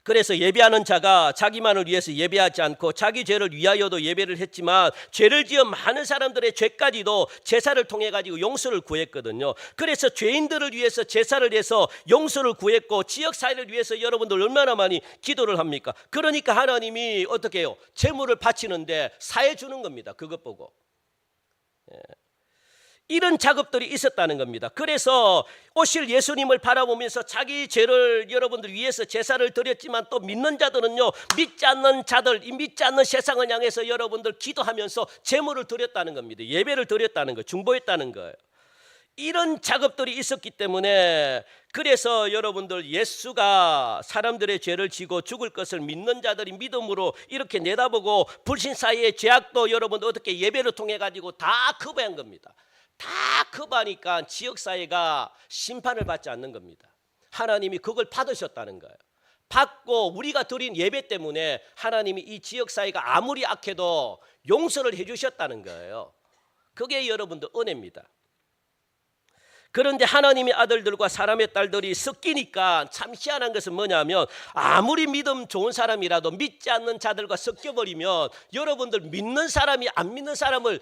그래서 예배하는 자가 자기만을 위해서 예배하지 않고 자기 죄를 위하여도 예배를 했지만 죄를 지은 많은 사람들의 죄까지도 제사를 통해 가지고 용서를 구했거든요. 그래서 죄인들을 위해서 제사를 해서 용서를 구했고 지역사회를 위해서 여러분들 얼마나 많이 기도를 합니까? 그러니까 하나님이 어떻게 해요? 제물을 바치는데 사해 주는 겁니다. 그것 보고. 이런 작업들이 있었다는 겁니다. 그래서 오실 예수님을 바라보면서 자기 죄를 여러분들 위해서 제사를 드렸지만 또 믿는 자들은요, 믿지 않는 자들, 이 믿지 않는 세상을 향해서 여러분들 기도하면서 제물을 드렸다는 겁니다. 예배를 드렸다는 거예요. 중보했다는 거예요. 이런 작업들이 있었기 때문에, 그래서 여러분들 예수가 사람들의 죄를 지고 죽을 것을 믿는 자들이 믿음으로 이렇게 내다보고 불신 사이의 죄악도 여러분들 어떻게 예배를 통해 가지고 다 커버한 겁니다. 다 커버하니까 지역사회가 심판을 받지 않는 겁니다. 하나님이 그걸 받으셨다는 거예요. 받고 우리가 드린 예배 때문에 하나님이 이 지역사회가 아무리 악해도 용서를 해주셨다는 거예요. 그게 여러분들 은혜입니다. 그런데 하나님의 아들들과 사람의 딸들이 섞이니까 참 희한한 것은 뭐냐면, 아무리 믿음 좋은 사람이라도 믿지 않는 자들과 섞여버리면 여러분들 믿는 사람이 안 믿는 사람을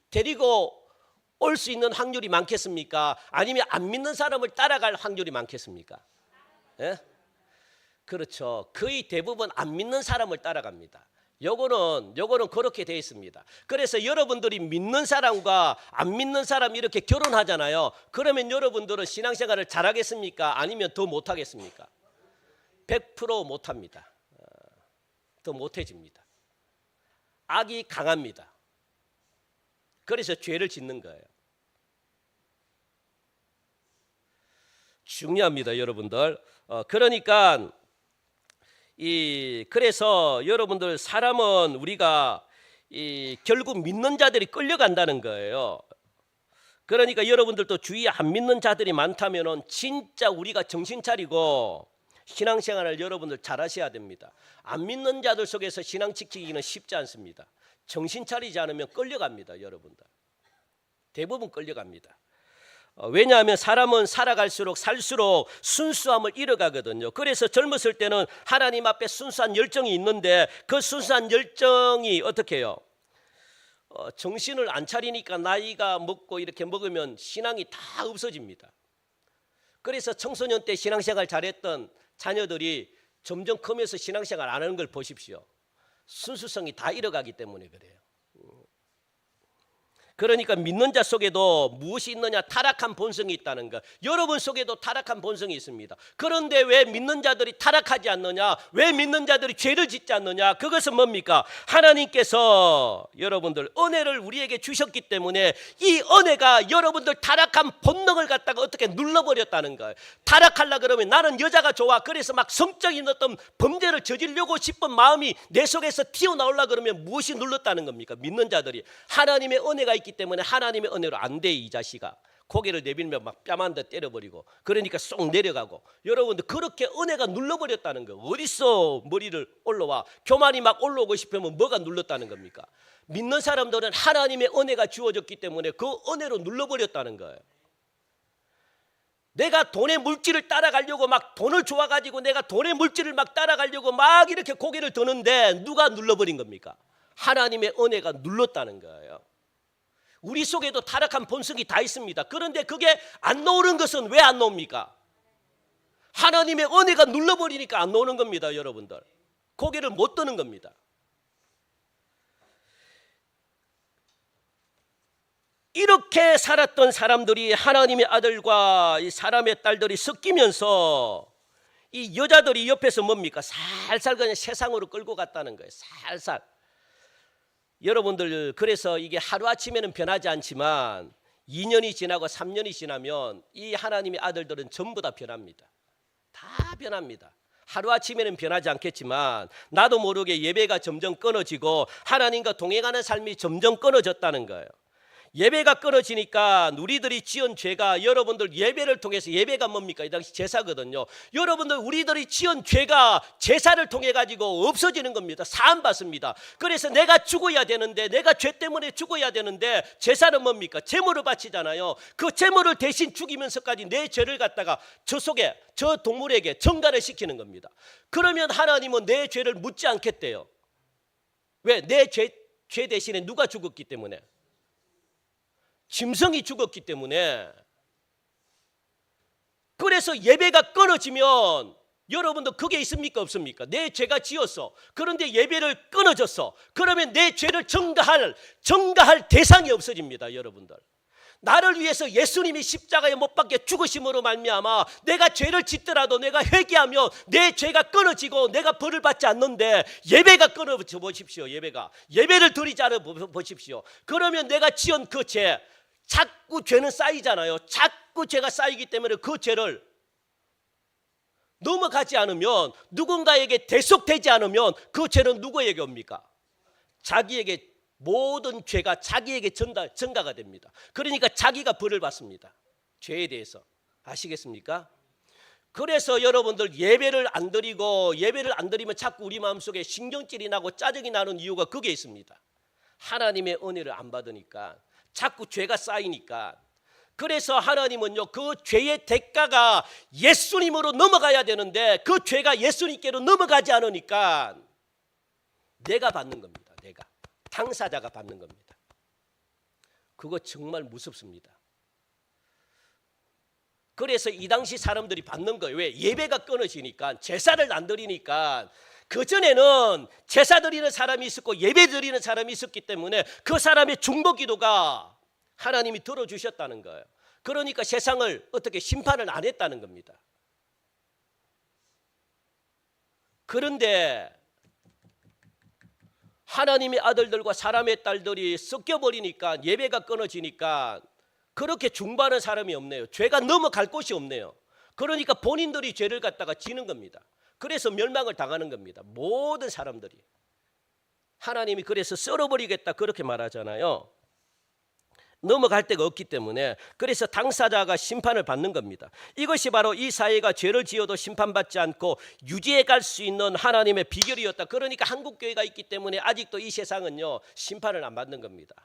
데리고 올 수 있는 확률이 많겠습니까? 아니면 안 믿는 사람을 따라갈 확률이 많겠습니까? 예? 그렇죠. 거의 대부분 안 믿는 사람을 따라갑니다. 요거는 그렇게 되어 있습니다. 그래서 여러분들이 믿는 사람과 안 믿는 사람 이렇게 결혼하잖아요. 그러면 여러분들은 신앙생활을 잘하겠습니까? 아니면 더 못하겠습니까? 100% 못합니다. 더 못해집니다. 악이 강합니다. 그래서 죄를 짓는 거예요. 중요합니다, 여러분들. 그러니까 그래서 여러분들 사람은 우리가 결국 믿는 자들이 끌려간다는 거예요. 그러니까 여러분들도 주위에 안 믿는 자들이 많다면은 진짜 우리가 정신 차리고 신앙생활을 여러분들 잘하셔야 됩니다. 안 믿는 자들 속에서 신앙 지키기는 쉽지 않습니다. 정신 차리지 않으면 끌려갑니다, 여러분들. 대부분 끌려갑니다. 왜냐하면 사람은 살아갈수록 살수록 순수함을 잃어가거든요. 그래서 젊었을 때는 하나님 앞에 순수한 열정이 있는데 그 순수한 열정이 어떻게 해요? 정신을 안 차리니까 나이가 먹고 이렇게 먹으면 신앙이 다 없어집니다. 그래서 청소년 때 신앙생활 잘했던 자녀들이 점점 크면서 신앙생활 안 하는 걸 보십시오. 순수성이 다 잃어가기 때문에 그래요. 그러니까 믿는 자 속에도 무엇이 있느냐? 타락한 본성이 있다는 것. 여러분 속에도 타락한 본성이 있습니다. 그런데 왜 믿는 자들이 타락하지 않느냐? 왜 믿는 자들이 죄를 짓지 않느냐? 그것은 뭡니까? 하나님께서 여러분들 은혜를 우리에게 주셨기 때문에 이 은혜가 여러분들 타락한 본능을 갖다가 어떻게 눌러버렸다는 거예요. 타락하려고 그러면 나는 여자가 좋아. 그래서 막 성적인 어떤 범죄를 저지르려고 싶은 마음이 내 속에서 튀어나오려고 그러면 무엇이 눌렀다는 겁니까? 믿는 자들이 하나님의 은혜가 있기 때문에 하나님의 은혜로 안 돼. 이 자식아, 고개를 내밀면 막 뺨 한 대 때려버리고 그러니까 쏙 내려가고. 여러분들 그렇게 은혜가 눌러버렸다는 거. 어디서 머리를 올라와? 교만이 막 올라오고 싶으면 뭐가 눌렀다는 겁니까? 믿는 사람들은 하나님의 은혜가 주어졌기 때문에 그 은혜로 눌러버렸다는 거예요. 내가 돈의 물질을 따라가려고 막 돈을 좋아가지고 내가 돈의 물질을 막 따라가려고 막 이렇게 고개를 드는데 누가 눌러버린 겁니까? 하나님의 은혜가 눌렀다는 거예요. 우리 속에도 타락한 본성이 다 있습니다. 그런데 그게 안 나오는 것은 왜 안 나옵니까? 하나님의 은혜가 눌러버리니까 안 나오는 겁니다, 여러분들. 고개를 못 드는 겁니다. 이렇게 살았던 사람들이 하나님의 아들과 이 사람의 딸들이 섞이면서 이 여자들이 옆에서 뭡니까? 살살 그냥 세상으로 끌고 갔다는 거예요. 살살. 여러분들 그래서 이게 하루아침에는 변하지 않지만 2년이 지나고 3년이 지나면 이 하나님의 아들들은 전부 다 변합니다. 다 변합니다. 하루아침에는 변하지 않겠지만 나도 모르게 예배가 점점 끊어지고 하나님과 동행하는 삶이 점점 끊어졌다는 거예요. 예배가 끊어지니까 우리들이 지은 죄가 여러분들 예배를 통해서 예배가 뭡니까? 이 당시 제사거든요. 여러분들 우리들이 지은 죄가 제사를 통해 가지고 없어지는 겁니다. 사함 받습니다. 그래서 내가 죽어야 되는데 내가 죄 때문에 죽어야 되는데 제사는 뭡니까? 제물을 바치잖아요. 그 제물을 대신 죽이면서까지 내 죄를 갖다가 저 속에 저 동물에게 전가를 시키는 겁니다. 그러면 하나님은 내 죄를 묻지 않겠대요. 왜? 내 죄 대신에 누가 죽었기 때문에? 짐승이 죽었기 때문에. 그래서 예배가 끊어지면 여러분도 그게 있습니까? 없습니까? 내 죄가 지었어. 그런데 예배를 끊어졌어. 그러면 내 죄를 전가할 대상이 없어집니다, 여러분들. 나를 위해서 예수님이 십자가에 못 박혀 죽으심으로 말미암아 내가 죄를 짓더라도 내가 회개하며 내 죄가 끊어지고 내가 벌을 받지 않는데 예배가 끊어져 보십시오. 예배를 드리지 않아 보십시오. 그러면 내가 지은 그 죄, 자꾸 죄는 쌓이잖아요. 자꾸 죄가 쌓이기 때문에 그 죄를 넘어가지 않으면, 누군가에게 대속되지 않으면 그 죄는 누구에게 옵니까? 자기에게, 모든 죄가 자기에게 전가가 됩니다. 그러니까 자기가 벌을 받습니다. 죄에 대해서. 아시겠습니까? 그래서 여러분들 예배를 안 드리면 자꾸 우리 마음속에 신경질이 나고 짜증이 나는 이유가 그게 있습니다. 하나님의 은혜를 안 받으니까, 자꾸 죄가 쌓이니까. 그래서 하나님은요, 그 죄의 대가가 예수님으로 넘어가야 되는데 그 죄가 예수님께로 넘어가지 않으니까 내가 받는 겁니다. 내가. 당사자가 받는 겁니다. 그거 정말 무섭습니다. 그래서 이 당시 사람들이 받는 거예요. 왜? 예배가 끊어지니까, 제사를 안 드리니까. 그전에는 제사 드리는 사람이 있었고 예배 드리는 사람이 있었기 때문에 그 사람의 중보기도가 하나님이 들어주셨다는 거예요. 그러니까 세상을 어떻게 심판을 안 했다는 겁니다. 그런데 하나님의 아들들과 사람의 딸들이 섞여버리니까 예배가 끊어지니까 그렇게 중보하는 사람이 없네요. 죄가 넘어갈 곳이 없네요. 그러니까 본인들이 죄를 갖다가 지는 겁니다. 그래서 멸망을 당하는 겁니다. 모든 사람들이. 하나님이 그래서 썰어버리겠다 그렇게 말하잖아요. 넘어갈 데가 없기 때문에. 그래서 당사자가 심판을 받는 겁니다. 이것이 바로 이 사회가 죄를 지어도 심판받지 않고 유지해 갈 수 있는 하나님의 비결이었다. 그러니까 한국교회가 있기 때문에 아직도 이 세상은요 심판을 안 받는 겁니다.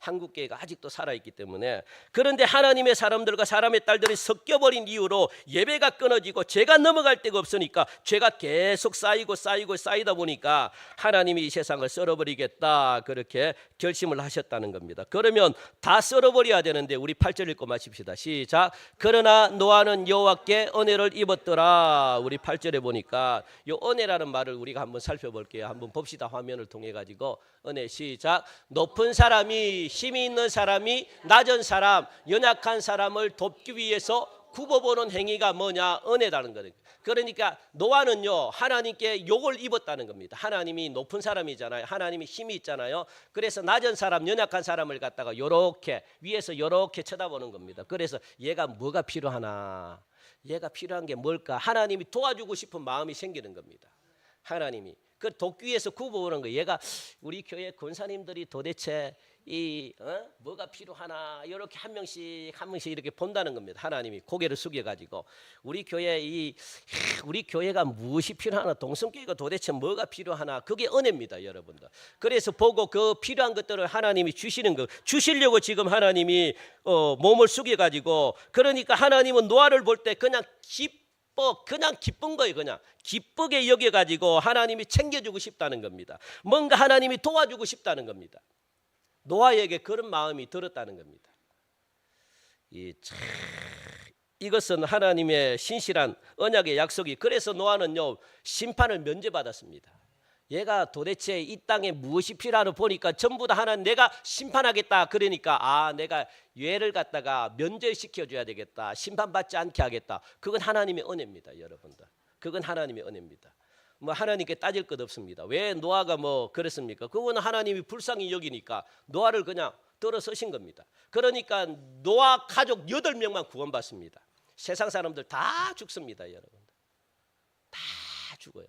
한국교회가 아직도 살아있기 때문에. 그런데 하나님의 사람들과 사람의 딸들이 섞여버린 이유로 예배가 끊어지고 죄가 넘어갈 데가 없으니까 죄가 계속 쌓이다 보니까 하나님이 이 세상을 썰어버리겠다 그렇게 결심을 하셨다는 겁니다. 그러면 다 썰어버려야 되는데 우리 8절 읽고 마칩시다. 시작. 그러나 노아는 여호와께 은혜를 입었더라. 우리 8절에 보니까 이 은혜라는 말을 우리가 한번 살펴볼게요. 한번 봅시다. 화면을 통해 가지고 은혜. 시작. 높은 사람이, 힘이 있는 사람이 낮은 사람, 연약한 사람을 돕기 위해서 굽어보는 행위가 뭐냐? 은혜라는 거예요. 그러니까 노아는요 하나님께 욕을 입었다는 겁니다. 하나님이 높은 사람이잖아요. 하나님이 힘이 있잖아요. 그래서 낮은 사람, 연약한 사람을 갖다가 요렇게 위에서 요렇게 쳐다보는 겁니다. 그래서 얘가 뭐가 필요하나? 얘가 필요한 게 뭘까? 하나님이 도와주고 싶은 마음이 생기는 겁니다. 하나님이 그 돕기 위해서 굽어오는 거예요. 얘가 우리 교회 권사님들이 도대체 뭐가 필요하나 이렇게 한 명씩 이렇게 본다는 겁니다. 하나님이 고개를 숙여가지고 우리 교회가 무엇이 필요하나, 동성교회가 도대체 뭐가 필요하나, 그게 은혜입니다, 여러분들. 그래서 보고 그 필요한 것들을 하나님이 주시는 거, 주시려고 지금 하나님이 몸을 숙여가지고. 그러니까 하나님은 노아를 볼 때 그냥 그냥 기쁜 거예요. 그냥 기쁘게 여겨가지고 하나님이 챙겨주고 싶다는 겁니다. 뭔가 하나님이 도와주고 싶다는 겁니다. 노아에게 그런 마음이 들었다는 겁니다. 이것은 하나님의 신실한 언약의 약속이. 그래서 노아는요 심판을 면제받았습니다. 얘가 도대체 이 땅에 무엇이 필요하나 보니까 전부 다 하나님 내가 심판하겠다. 그러니까 내가 얘를 갖다가 면제시켜줘야 되겠다. 심판받지 않게 하겠다. 그건 하나님의 은혜입니다, 여러분들. 그건 하나님의 은혜입니다. 뭐 하나님께 따질 것 없습니다. 왜 노아가 뭐 그랬습니까? 그거는 하나님이 불쌍히 여기니까 노아를 그냥 들어서신 겁니다. 그러니까 노아 가족 8명만 구원받습니다. 세상 사람들 다 죽습니다, 여러분들. 다 죽어요.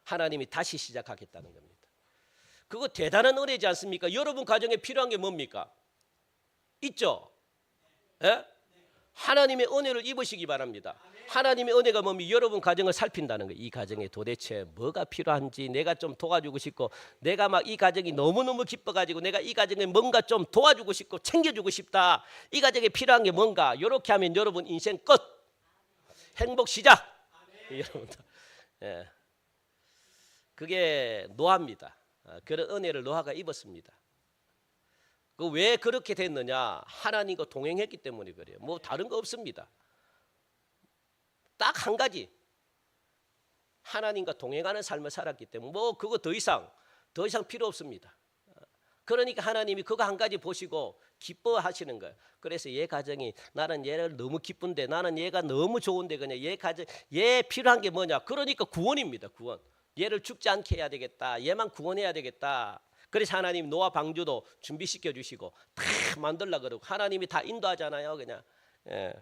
하나님이 다시 시작하겠다는 겁니다. 그거 대단한 은혜지 않습니까? 여러분 가정에 필요한 게 뭡니까? 있죠? 예? 하나님의 은혜를 입으시기 바랍니다. 하나님의 은혜가 뭡니까? 여러분 가정을 살핀다는 거예요. 이 가정에 도대체 뭐가 필요한지 내가 좀 도와주고 싶고, 내가 막 이 가정이 너무너무 기뻐가지고 내가 이 가정에 뭔가 좀 도와주고 싶고 챙겨주고 싶다. 이 가정에 필요한 게 뭔가? 이렇게 하면 여러분 인생 끝. 행복 시작. 여러분들. 예. 그게 노아입니다. 그런 은혜를 노아가 입었습니다. 그 왜 그렇게 됐느냐? 하나님과 동행했기 때문에 그래요. 뭐 다른 거 없습니다. 딱 한 가지. 하나님과 동행하는 삶을 살았기 때문에 뭐 그거 더 이상 필요 없습니다. 그러니까 하나님이 그거 한 가지 보시고 기뻐하시는 거예요. 그래서 얘 가정이, 나는 얘를 너무 기쁜데, 나는 얘가 너무 좋은데, 그냥 얘 필요한 게 뭐냐? 그러니까 구원입니다. 구원. 얘를 죽지 않게 해야 되겠다. 얘만 구원해야 되겠다. 그래서 하나님 노아 방주도 준비시켜 주시고 다 만들려고 그러고 하나님이 다 인도하잖아요. 그냥. 예.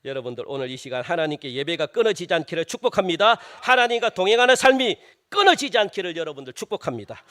여러분들 오늘 이 시간 하나님께 예배가 끊어지지 않기를 축복합니다. 하나님과 동행하는 삶이 끊어지지 않기를 여러분들 축복합니다.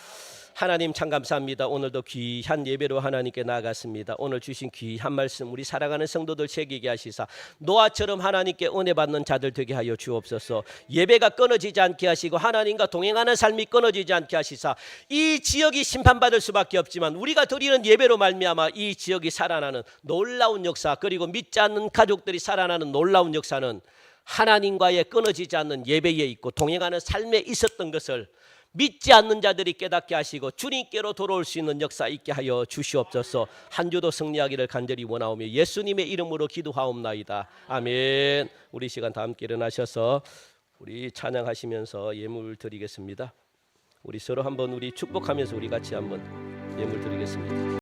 하나님 참 감사합니다. 오늘도 귀한 예배로 하나님께 나아갔습니다. 오늘 주신 귀한 말씀 우리 사랑하는 성도들 새기게 하시사 노아처럼 하나님께 은혜 받는 자들 되게 하여 주옵소서. 예배가 끊어지지 않게 하시고 하나님과 동행하는 삶이 끊어지지 않게 하시사 이 지역이 심판받을 수밖에 없지만 우리가 드리는 예배로 말미암아 이 지역이 살아나는 놀라운 역사, 그리고 믿지 않는 가족들이 살아나는 놀라운 역사는 하나님과의 끊어지지 않는 예배에 있고 동행하는 삶에 있었던 것을 믿지 않는 자들이 깨닫게 하시고 주님께로 돌아올 수 있는 역사 있게 하여 주시옵소서. 한 주도 승리하기를 간절히 원하오며 예수님의 이름으로 기도하옵나이다. 아멘. 우리 시간 다 함께 일어나셔서 우리 찬양하시면서 예물 드리겠습니다. 우리 서로 한번 우리 축복하면서 우리 같이 한번 예물 드리겠습니다.